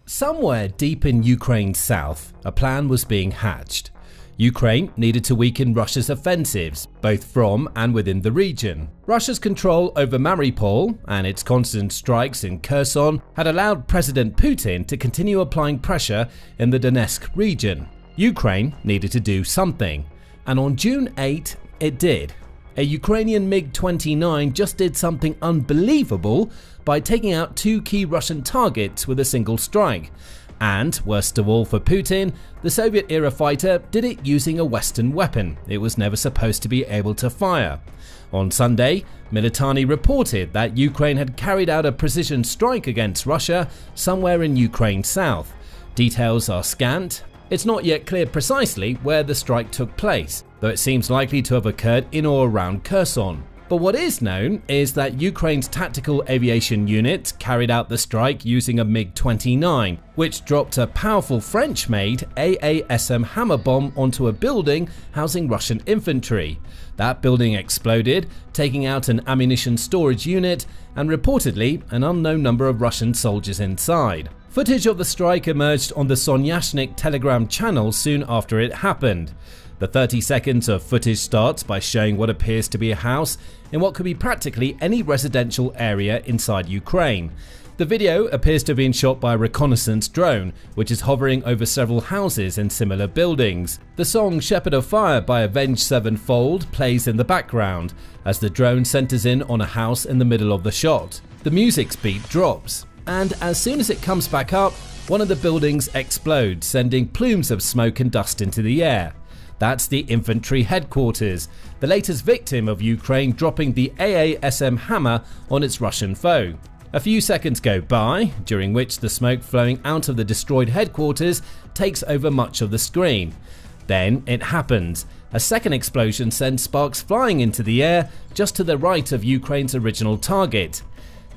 Somewhere deep in Ukraine's south, a plan was being hatched. Ukraine needed to weaken Russia's offensives, both from and within the region. Russia's control over Mariupol and its constant strikes in Kherson had allowed President Putin to continue applying pressure in the Donetsk region. Ukraine needed to do something, and on June 8, it did. A Ukrainian MiG-29 just did something unbelievable by taking out two key Russian targets with a single strike. And, worst of all for Putin, the Soviet-era fighter did it using a Western weapon it was never supposed to be able to fire. On Sunday, Militani reported that Ukraine had carried out a precision strike against Russia somewhere in Ukraine's south. Details are scant. It's not yet clear precisely where the strike took place, though it seems likely to have occurred in or around Kherson. But what is known is that Ukraine's tactical aviation unit carried out the strike using a MiG-29, which dropped a powerful French-made AASM Hammer bomb onto a building housing Russian infantry. That building exploded, taking out an ammunition storage unit and reportedly an unknown number of Russian soldiers inside. Footage of the strike emerged on the Sonyashnik Telegram channel soon after it happened. The 30 seconds of footage starts by showing what appears to be a house in what could be practically any residential area inside Ukraine. The video appears to have been shot by a reconnaissance drone, which is hovering over several houses in similar buildings. The song Shepherd of Fire by Avenged Sevenfold plays in the background, as the drone centers in on a house in the middle of the shot. The music's beat drops, and as soon as it comes back up, one of the buildings explodes, sending plumes of smoke and dust into the air. That's the infantry headquarters, the latest victim of Ukraine dropping the AASM Hammer on its Russian foe. A few seconds go by, during which the smoke flowing out of the destroyed headquarters takes over much of the screen. Then it happens. A second explosion sends sparks flying into the air just to the right of Ukraine's original target.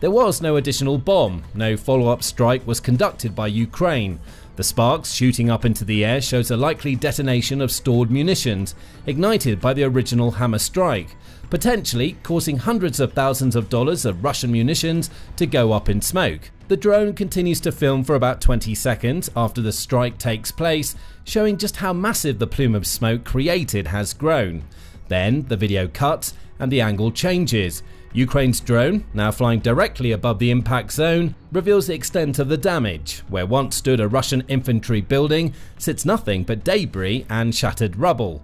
There was no additional bomb, no follow-up strike was conducted by Ukraine. The sparks shooting up into the air shows a likely detonation of stored munitions, ignited by the original Hammer strike, potentially causing hundreds of thousands of dollars of Russian munitions to go up in smoke. The drone continues to film for about 20 seconds after the strike takes place, showing just how massive the plume of smoke created has grown. Then the video cuts and the angle changes. Ukraine's drone, now flying directly above the impact zone, reveals the extent of the damage. Where once stood a Russian infantry building sits nothing but debris and shattered rubble.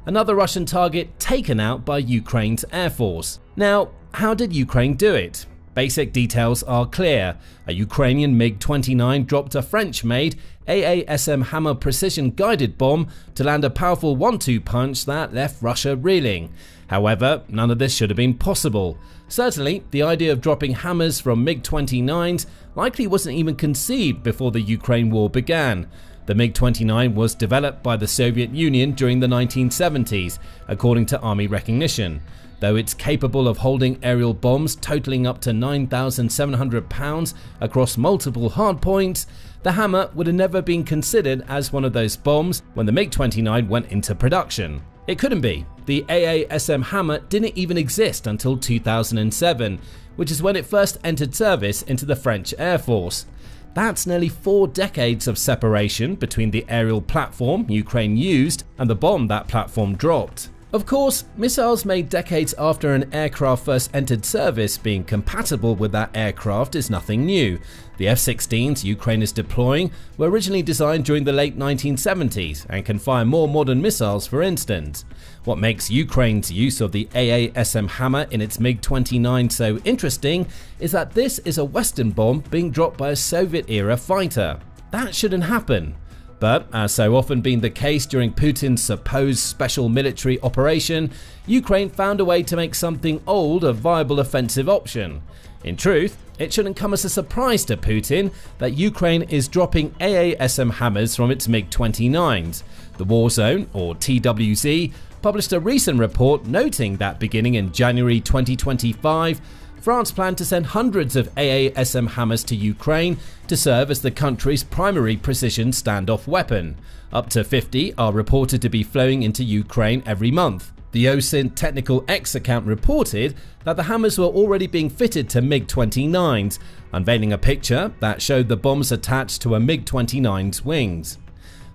Another Russian target taken out by Ukraine's Air Force. Now, how did Ukraine do it? Basic details are clear. A Ukrainian MiG-29 dropped a French-made AASM Hammer precision-guided bomb to land a powerful 1-2 punch that left Russia reeling. However, none of this should have been possible. Certainly, the idea of dropping hammers from MiG-29s likely wasn't even conceived before the Ukraine war began. The MiG-29 was developed by the Soviet Union during the 1970s, according to Army recognition. Though it's capable of holding aerial bombs totaling up to 9,700 pounds across multiple hardpoints, the Hammer would have never been considered as one of those bombs when the MiG-29 went into production. It couldn't be. The AASM Hammer didn't even exist until 2007, which is when it first entered service into the French Air Force. That's nearly 4 decades of separation between the aerial platform Ukraine used and the bomb that platform dropped. Of course, missiles made decades after an aircraft first entered service being compatible with that aircraft is nothing new. The F-16s Ukraine is deploying were originally designed during the late 1970s and can fire more modern missiles, for instance. What makes Ukraine's use of the AASM Hammer in its MiG-29 so interesting is that this is a Western bomb being dropped by a Soviet-era fighter. That shouldn't happen. But, as so often been the case during Putin's supposed special military operation, Ukraine found a way to make something old a viable offensive option. In truth, it shouldn't come as a surprise to Putin that Ukraine is dropping AASM hammers from its MiG-29s. The Warzone, or TWZ, published a recent report noting that beginning in January 2025, France planned to send hundreds of AASM hammers to Ukraine to serve as the country's primary precision standoff weapon. Up to 50 are reported to be flowing into Ukraine every month. The OSINT Technical X account reported that the hammers were already being fitted to MiG-29s, unveiling a picture that showed the bombs attached to a MiG-29's wings.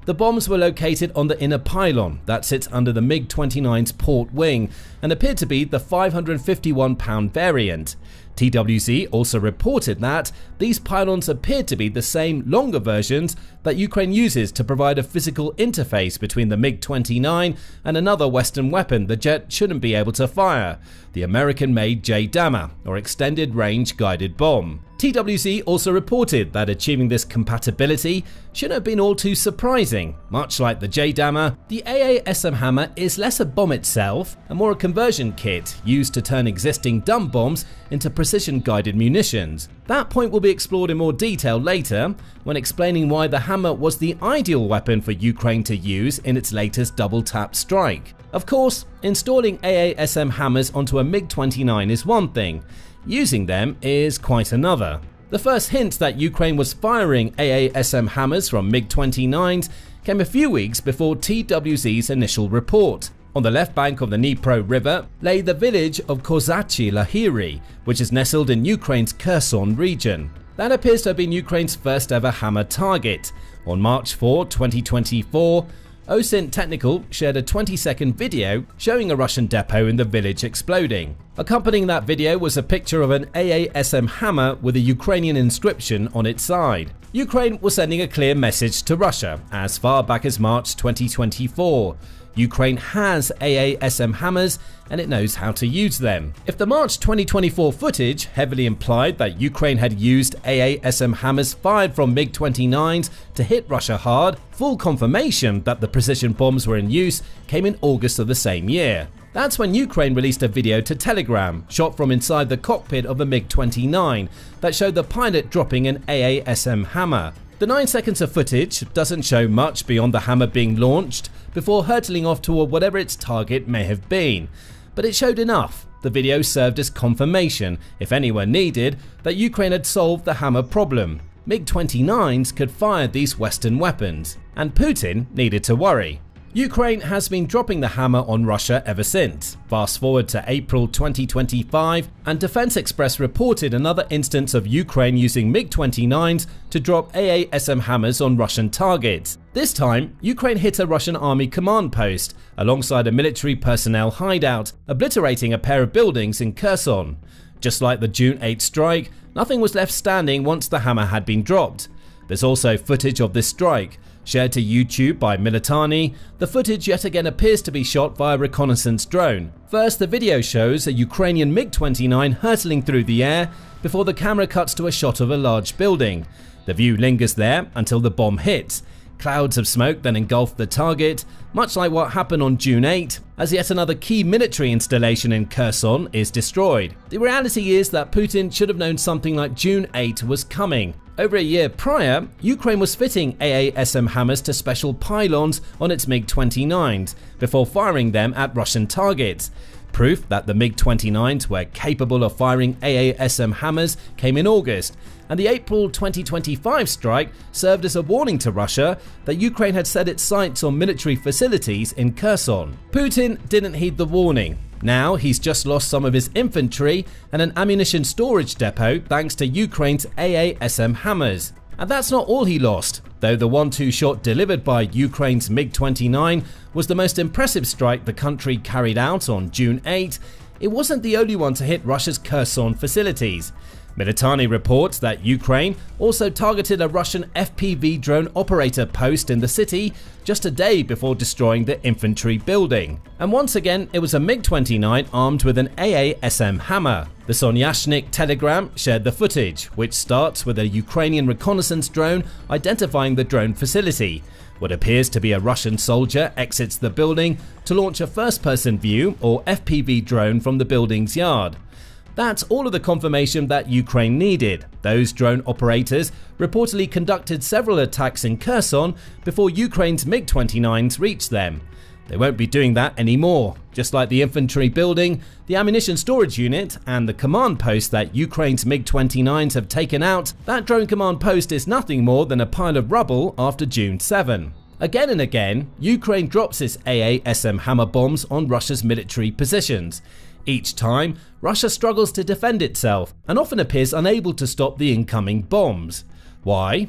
The bombs were located on the inner pylon that sits under the MiG-29's port wing and appeared to be the 551-pound variant. TWZ also reported that these pylons appeared to be the same longer versions that Ukraine uses to provide a physical interface between the MiG-29 and another Western weapon the jet shouldn't be able to fire, the American-made JDAMA, or Extended Range Guided Bomb. TWZ also reported that achieving this compatibility shouldn't have been all too surprising. Much like the JDAMA, the AASM hammer is less a bomb itself and more a conversion kit used to turn existing dumb bombs into precision-guided munitions. That point will be explored in more detail later when explaining why the hammer was the ideal weapon for Ukraine to use in its latest double-tap strike. Of course, installing AASM hammers onto a MiG-29 is one thing. Using them is quite another. The first hint that Ukraine was firing AASM hammers from MiG-29s came a few weeks before TWZ's initial report. On the left bank of the Dnipro River lay the village of Kozachi Lahiri, which is nestled in Ukraine's Kherson region. That appears to have been Ukraine's first ever hammer target. On March 4, 2024, OSINT Technical shared a 20-second video showing a Russian depot in the village exploding. Accompanying that video was a picture of an AASM hammer with a Ukrainian inscription on its side. Ukraine was sending a clear message to Russia as far back as March 2024. Ukraine has AASM hammers and it knows how to use them. If the March 2024 footage heavily implied that Ukraine had used AASM hammers fired from MiG-29s to hit Russia hard, full confirmation that the precision bombs were in use came in August of the same year. That's when Ukraine released a video to Telegram, shot from inside the cockpit of a MiG-29, that showed the pilot dropping an AASM hammer. The 9 seconds of footage doesn't show much beyond the hammer being launched before hurtling off toward whatever its target may have been, but it showed enough. The video served as confirmation, if anyone needed, that Ukraine had solved the hammer problem. MiG-29s could fire these Western weapons, and Putin needed to worry. Ukraine has been dropping the hammer on Russia ever since. Fast forward to April 2025, and Defense Express reported another instance of Ukraine using MiG-29s to drop AASM hammers on Russian targets. This time, Ukraine hit a Russian army command post alongside a military personnel hideout, obliterating a pair of buildings in Kherson. Just like the June 8 strike, nothing was left standing once the hammer had been dropped. There's also footage of this strike. Shared to YouTube by Militani, the footage yet again appears to be shot via a reconnaissance drone. First, the video shows a Ukrainian MiG-29 hurtling through the air before the camera cuts to a shot of a large building. The view lingers there until the bomb hits. Clouds of smoke then engulf the target, much like what happened on June 8, as yet another key military installation in Kherson is destroyed. The reality is that Putin should have known something like June 8 was coming. Over a year prior, Ukraine was fitting AASM hammers to special pylons on its MiG-29s before firing them at Russian targets. Proof that the MiG-29s were capable of firing AASM hammers came in August, and the April 2025 strike served as a warning to Russia that Ukraine had set its sights on military facilities in Kherson. Putin didn't heed the warning. Now he's just lost some of his infantry and an ammunition storage depot thanks to Ukraine's AASM hammers. And that's not all he lost. Though the 1-2 shot delivered by Ukraine's MiG-29 was the most impressive strike the country carried out on June 8, it wasn't the only one to hit Russia's Kherson facilities. Militani reports that Ukraine also targeted a Russian FPV drone operator post in the city just a day before destroying the infantry building. And once again, it was a MiG-29 armed with an AASM hammer. The Sonyashnik Telegram shared the footage, which starts with a Ukrainian reconnaissance drone identifying the drone facility. What appears to be a Russian soldier exits the building to launch a first-person view or FPV drone from the building's yard. That's all of the confirmation that Ukraine needed. Those drone operators reportedly conducted several attacks in Kherson before Ukraine's MiG-29s reached them. They won't be doing that anymore. Just like the infantry building, the ammunition storage unit, and the command post that Ukraine's MiG-29s have taken out, that drone command post is nothing more than a pile of rubble after June 7. Again and again, Ukraine drops its AASM Hammer bombs on Russia's military positions. Each time, Russia struggles to defend itself and often appears unable to stop the incoming bombs. Why?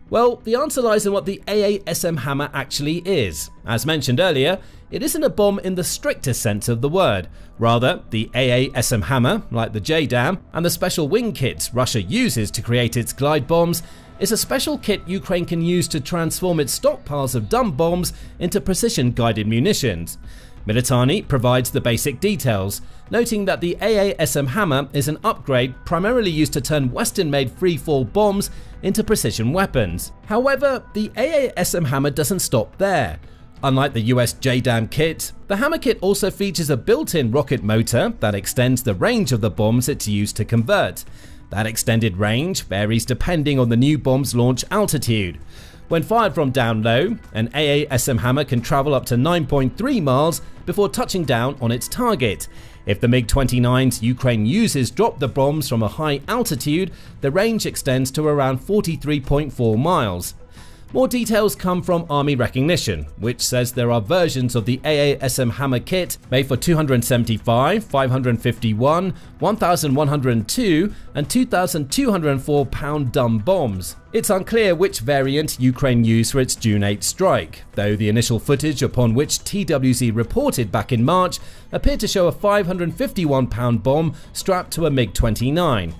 Well, the answer lies in what the AASM Hammer actually is. As mentioned earlier, it isn't a bomb in the strictest sense of the word. Rather, the AASM Hammer, like the JDAM, and the special wing kits Russia uses to create its glide bombs, is a special kit Ukraine can use to transform its stockpiles of dumb bombs into precision-guided munitions. Militani provides the basic details, noting that the AASM Hammer is an upgrade primarily used to turn Western-made free-fall bombs into precision weapons. However, the AASM Hammer doesn't stop there. Unlike the US JDAM kit, the Hammer kit also features a built-in rocket motor that extends the range of the bombs it's used to convert. That extended range varies depending on the new bomb's launch altitude. When fired from down low, an AASM Hammer can travel up to 9.3 miles before touching down on its target. If the MiG-29s Ukraine uses drop the bombs from a high altitude, the range extends to around 43.4 miles. More details come from Army Recognition, which says there are versions of the AASM Hammer kit made for 275, 551, 1102 and 2204 pound dumb bombs. It's unclear which variant Ukraine used for its June 8 strike, though the initial footage upon which TWZ reported back in March appeared to show a 551 pound bomb strapped to a MiG-29.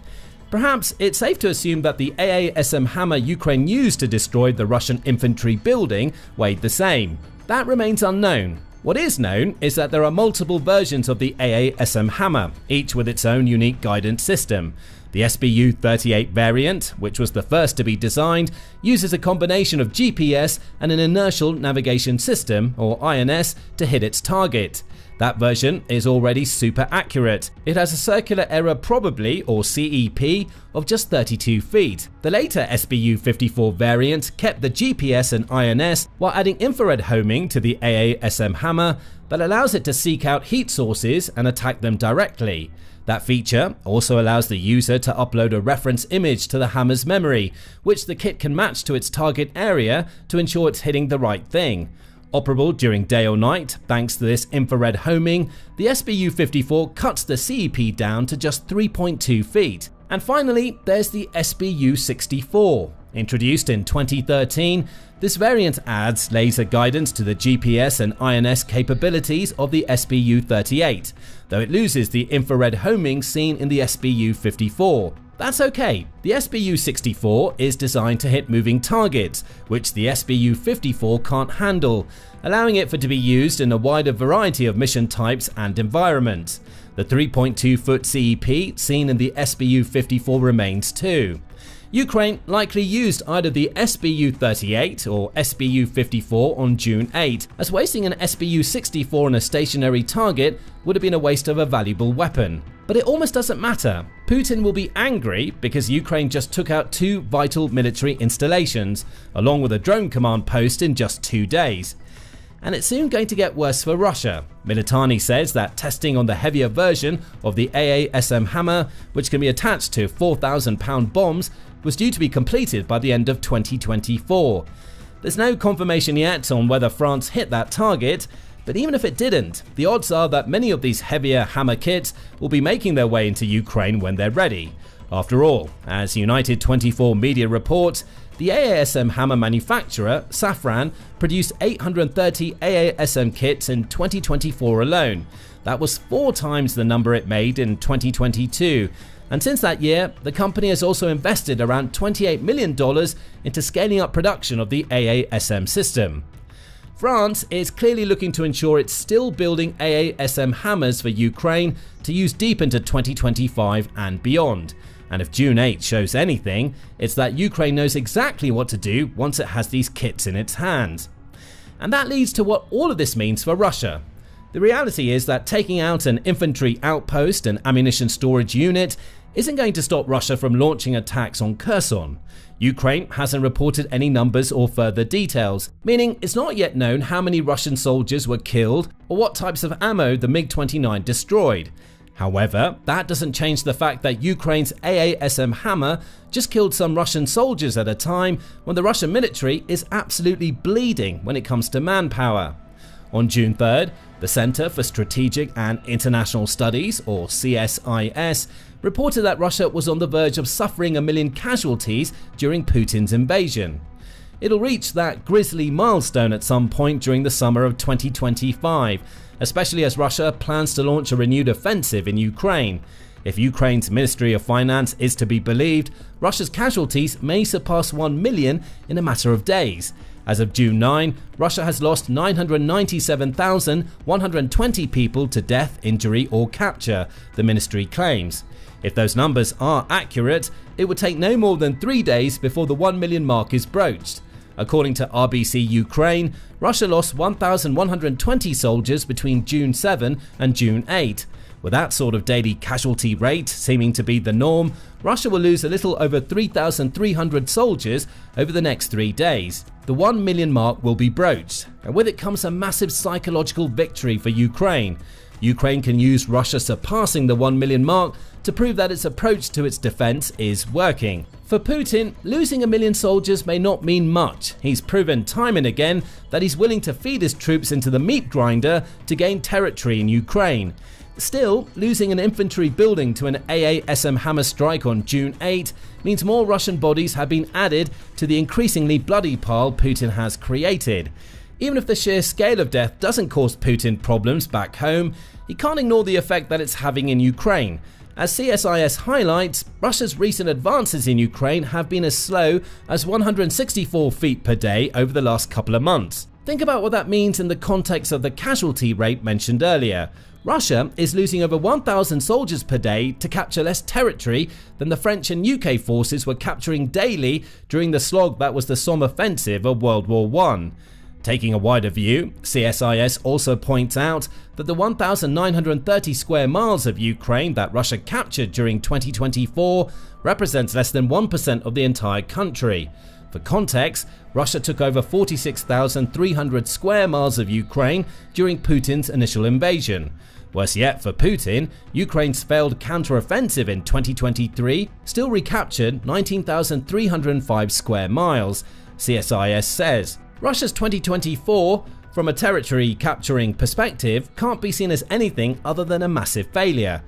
Perhaps it's safe to assume that the AASM Hammer Ukraine used to destroy the Russian infantry building weighed the same. That remains unknown. What is known is that there are multiple versions of the AASM Hammer, each with its own unique guidance system. The SBU-38 variant, which was the first to be designed, uses a combination of GPS and an inertial navigation system, or INS, to hit its target. That version is already super accurate. It has a circular error probably, or CEP, of just 32 feet. The later SBU-54 variant kept the GPS and INS while adding infrared homing to the AASM Hammer that allows it to seek out heat sources and attack them directly. That feature also allows the user to upload a reference image to the Hammer's memory, which the kit can match to its target area to ensure it's hitting the right thing. Operable during day or night, thanks to this infrared homing, the SBU-54 cuts the CEP down to just 3.2 feet. And finally, there's the SBU-64. Introduced in 2013, this variant adds laser guidance to the GPS and INS capabilities of the SBU-38, though it loses the infrared homing seen in the SBU-54. That's okay. The SBU-64 is designed to hit moving targets, which the SBU-54 can't handle, allowing it to be used in a wider variety of mission types and environments. The 3.2-foot CEP seen in the SBU-54 remains too. Ukraine likely used either the SBU-38 or SBU-54 on June 8, as wasting an SBU-64 on a stationary target would have been a waste of a valuable weapon. But it almost doesn't matter. Putin will be angry because Ukraine just took out 2 vital military installations, along with a drone command post in just 2 days. And it's soon going to get worse for Russia. Militani says that testing on the heavier version of the AASM Hammer, which can be attached to 4,000-pound bombs, was due to be completed by the end of 2024. There's no confirmation yet on whether France hit that target, but even if it didn't, the odds are that many of these heavier Hammer kits will be making their way into Ukraine when they're ready. After all, as United 24 media reports, the AASM Hammer manufacturer, Safran, produced 830 AASM kits in 2024 alone. That was 4 times the number it made in 2022. And since that year, the company has also invested around $28 million into scaling up production of the AASM system. France is clearly looking to ensure it's still building AASM Hammers for Ukraine to use deep into 2025 and beyond. And if June 8 shows anything, it's that Ukraine knows exactly what to do once it has these kits in its hands. And that leads to what all of this means for Russia. The reality is that taking out an infantry outpost and ammunition storage unit isn't going to stop Russia from launching attacks on Kherson. Ukraine hasn't reported any numbers or further details, meaning it's not yet known how many Russian soldiers were killed or what types of ammo the MiG-29 destroyed. However, that doesn't change the fact that Ukraine's AASM Hammer just killed some Russian soldiers at a time when the Russian military is absolutely bleeding when it comes to manpower. On June 3rd, the Center for Strategic and International Studies, or CSIS, reported that Russia was on the verge of suffering 1 million casualties during Putin's invasion. It'll reach that grisly milestone at some point during the summer of 2025, especially as Russia plans to launch a renewed offensive in Ukraine. If Ukraine's Ministry of Finance is to be believed, Russia's casualties may surpass 1 million in a matter of days. As of June 9, Russia has lost 997,120 people to death, injury or capture, the ministry claims. If those numbers are accurate, it would take no more than 3 days before the 1 million mark is broached. According to RBC Ukraine, Russia lost 1,120 soldiers between June 7 and June 8. With that sort of daily casualty rate seeming to be the norm, Russia will lose a little over 3,300 soldiers over the next 3 days. The 1 million mark will be broached, and with it comes a massive psychological victory for Ukraine. Ukraine can use Russia surpassing the 1 million mark to prove that its approach to its defense is working. For Putin, losing 1 million soldiers may not mean much. He's proven time and again that he's willing to feed his troops into the meat grinder to gain territory in Ukraine. Still, losing an infantry building to an AASM Hammer strike on June 8 means more Russian bodies have been added to the increasingly bloody pile Putin has created. Even if the sheer scale of death doesn't cause Putin problems back home, he can't ignore the effect that it's having in Ukraine. As CSIS highlights, Russia's recent advances in Ukraine have been as slow as 164 feet per day over the last couple of months. Think about what that means in the context of the casualty rate mentioned earlier. Russia is losing over 1,000 soldiers per day to capture less territory than the French and UK forces were capturing daily during the slog that was the Somme offensive of World War I. Taking a wider view, CSIS also points out that the 1,930 square miles of Ukraine that Russia captured during 2024 represents less than 1% of the entire country. For context, Russia took over 46,300 square miles of Ukraine during Putin's initial invasion. Worse yet for Putin, Ukraine's failed counter-offensive in 2023 still recaptured 19,305 square miles, CSIS says. Russia's 2024, from a territory capturing perspective, can't be seen as anything other than a massive failure.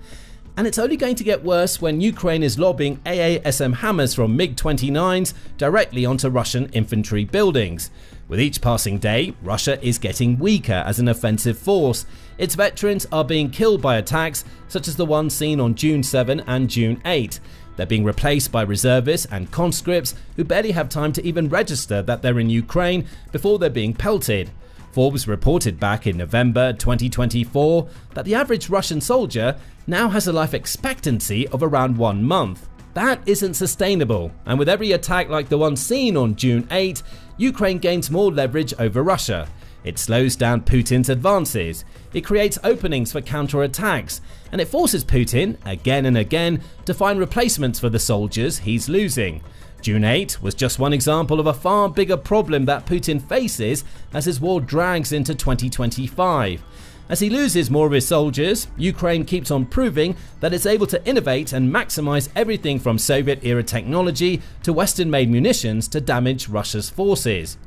And it's only going to get worse when Ukraine is lobbing AASM hammers from MiG-29s directly onto Russian infantry buildings. With each passing day, Russia is getting weaker as an offensive force. Its veterans are being killed by attacks such as the one seen on June 7 and June 8. They're being replaced by reservists and conscripts who barely have time to even register that they're in Ukraine before they're being pelted. Forbes reported back in November 2024 that the average Russian soldier now has a life expectancy of around 1 month. That isn't sustainable, and with every attack like the one seen on June 8, Ukraine gains more leverage over Russia. It slows down Putin's advances, it creates openings for counterattacks, and it forces Putin, again and again, to find replacements for the soldiers he's losing. June 8 was just one example of a far bigger problem that Putin faces as his war drags into 2025. As he loses more of his soldiers, Ukraine keeps on proving that it's able to innovate and maximize everything from Soviet-era technology to Western-made munitions to damage Russia's forces.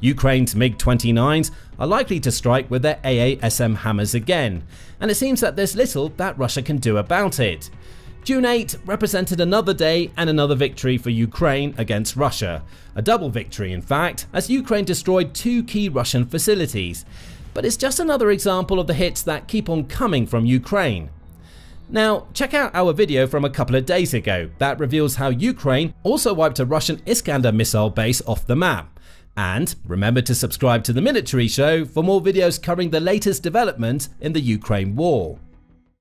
Ukraine's MiG-29s are likely to strike with their AASM hammers again, and it seems that there's little that Russia can do about it. June 8 represented another day and another victory for Ukraine against Russia. A double victory, in fact, as Ukraine destroyed 2 key Russian facilities. But it's just another example of the hits that keep on coming from Ukraine. Now, check out our video from a couple of days ago that reveals how Ukraine also wiped a Russian Iskander missile base off the map. And remember to subscribe to The Military Show for more videos covering the latest development in the Ukraine war.